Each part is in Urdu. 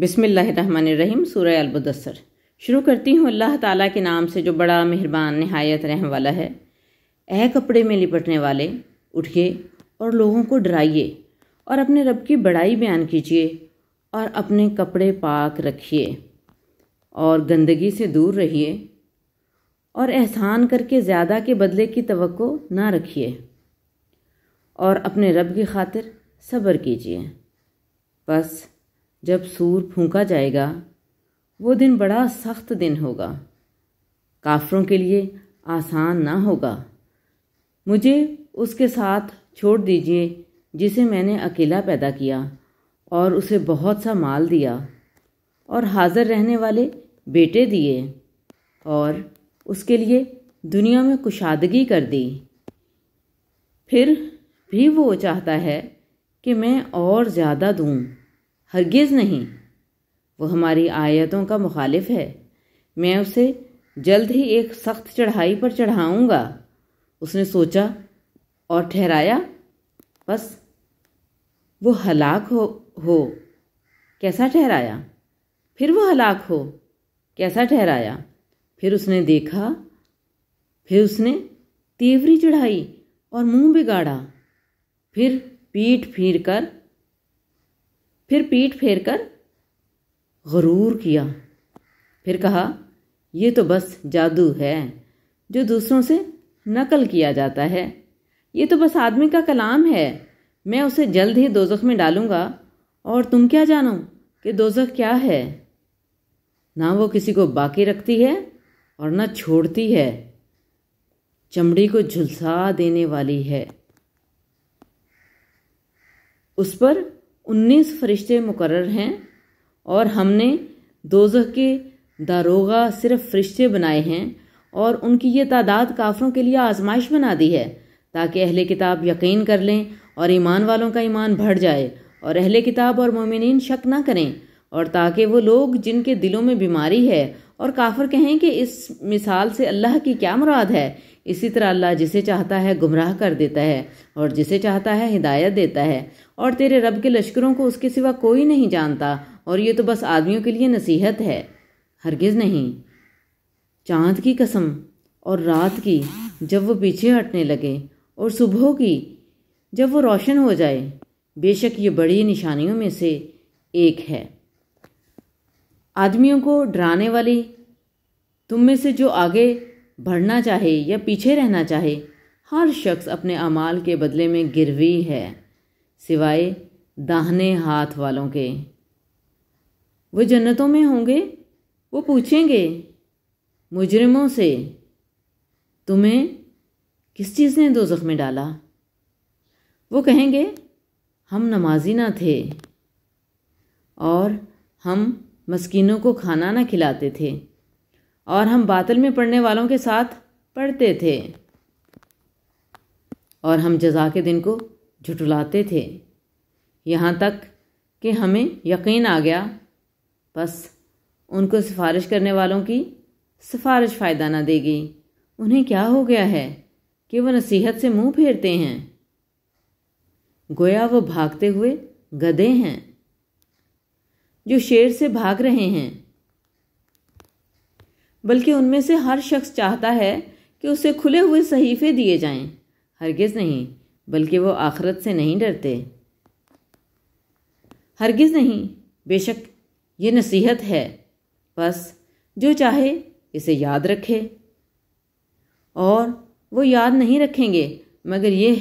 بسم اللہ الرحمن الرحیم۔ سورہ المدثر شروع کرتی ہوں اللہ تعالیٰ کے نام سے جو بڑا مہربان نہایت رحم والا ہے۔ اے کپڑے میں لپٹنے والے، اٹھیے اور لوگوں کو ڈرائیے اور اپنے رب کی بڑائی بیان کیجیے اور اپنے کپڑے پاک رکھیے اور گندگی سے دور رہیے اور احسان کر کے زیادہ کے بدلے کی توقع نہ رکھیے اور اپنے رب کی خاطر صبر کیجیے۔ بس جب سور پھونکا جائے گا وہ دن بڑا سخت دن ہوگا، کافروں کے لیے آسان نہ ہوگا۔ مجھے اس کے ساتھ چھوڑ دیجیے جسے میں نے اکیلا پیدا کیا اور اسے بہت سا مال دیا اور حاضر رہنے والے بیٹے دیے اور اس کے لیے دنیا میں کشادگی کر دی۔ پھر بھی وہ چاہتا ہے کہ میں اور زیادہ دوں، ہرگز نہیں۔ وہ ہماری آیتوں کا مخالف ہے، میں اسے جلد ہی ایک سخت چڑھائی پر چڑھاؤں گا۔ اس نے سوچا اور ٹھہرایا، بس وہ ہلاک ہو کیسا ٹھہرایا؟ پھر وہ ہلاک ہو کیسا ٹھہرایا؟ پھر اس نے دیکھا، پھر اس نے تیوری چڑھائی اور منہ بگاڑا، پھر پیٹ پھیر کر غرور کیا، پھر کہا یہ تو بس جادو ہے جو دوسروں سے نقل کیا جاتا ہے، یہ تو بس آدمی کا کلام ہے، میں اسے جلد ہی دوزخ میں ڈالوں گا اور تم کیا جانو کہ دوزخ کیا ہے؟ نہ وہ کسی کو باقی رکھتی ہے اور نہ چھوڑتی ہے، چمڑی کو جھلسا دینے والی ہے۔ اس پر 19 فرشتے مقرر ہیں اور ہم نے دوزخ کے داروغہ صرف فرشتے بنائے ہیں اور ان کی یہ تعداد کافروں کے لیے آزمائش بنا دی ہے تاکہ اہل کتاب یقین کر لیں اور ایمان والوں کا ایمان بڑھ جائے اور اہل کتاب اور مومنین شک نہ کریں، اور تاکہ وہ لوگ جن کے دلوں میں بیماری ہے اور کافر کہیں کہ اس مثال سے اللہ کی کیا مراد ہے۔ اسی طرح اللہ جسے چاہتا ہے گمراہ کر دیتا ہے اور جسے چاہتا ہے ہدایت دیتا ہے، اور تیرے رب کے لشکروں کو اس کے سوا کوئی نہیں جانتا، اور یہ تو بس آدمیوں کے لیے نصیحت ہے، ہرگز نہیں۔ چاند کی قسم اور رات کی جب وہ پیچھے ہٹنے لگے اور صبح کی جب وہ روشن ہو جائے، بے شک یہ بڑی نشانیوں میں سے ایک ہے۔ آدمیوں کو ڈرانے والی تم میں سے جو آگے بڑھنا چاہے یا پیچھے رہنا چاہے، ہر شخص اپنے اعمال کے بدلے میں گروی ہے، سوائے داہنے ہاتھ والوں کے۔ وہ جنتوں میں ہوں گے، وہ پوچھیں گے مجرموں سے، تمہیں کس چیز نے دوزخ میں ڈالا؟ وہ کہیں گے ہم نمازی نہ تھے اور ہم مسکینوں کو کھانا نہ کھلاتے تھے اور ہم باطل میں پڑھنے والوں کے ساتھ پڑھتے تھے اور ہم جزا کے دن کو جھٹلاتے تھے، یہاں تک کہ ہمیں یقین آ گیا۔ بس ان کو سفارش کرنے والوں کی سفارش فائدہ نہ دے گی، انہیں کیا ہو گیا ہے کہ وہ نصیحت سے منہ پھیرتے ہیں، گویا وہ بھاگتے ہوئے گدھے ہیں جو شیر سے بھاگ رہے ہیں، بلکہ ان میں سے ہر شخص چاہتا ہے کہ اسے کھلے ہوئے صحیفے دیے جائیں، ہرگز نہیں، بلکہ وہ آخرت سے نہیں ڈرتے، ہرگز نہیں، بے شک یہ نصیحت ہے، بس جو چاہے اسے یاد رکھے، اور وہ یاد نہیں رکھیں گے مگر یہ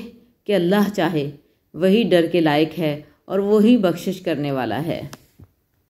کہ اللہ چاہے، وہی ڈر کے لائق ہے اور وہی بخشش کرنے والا ہے۔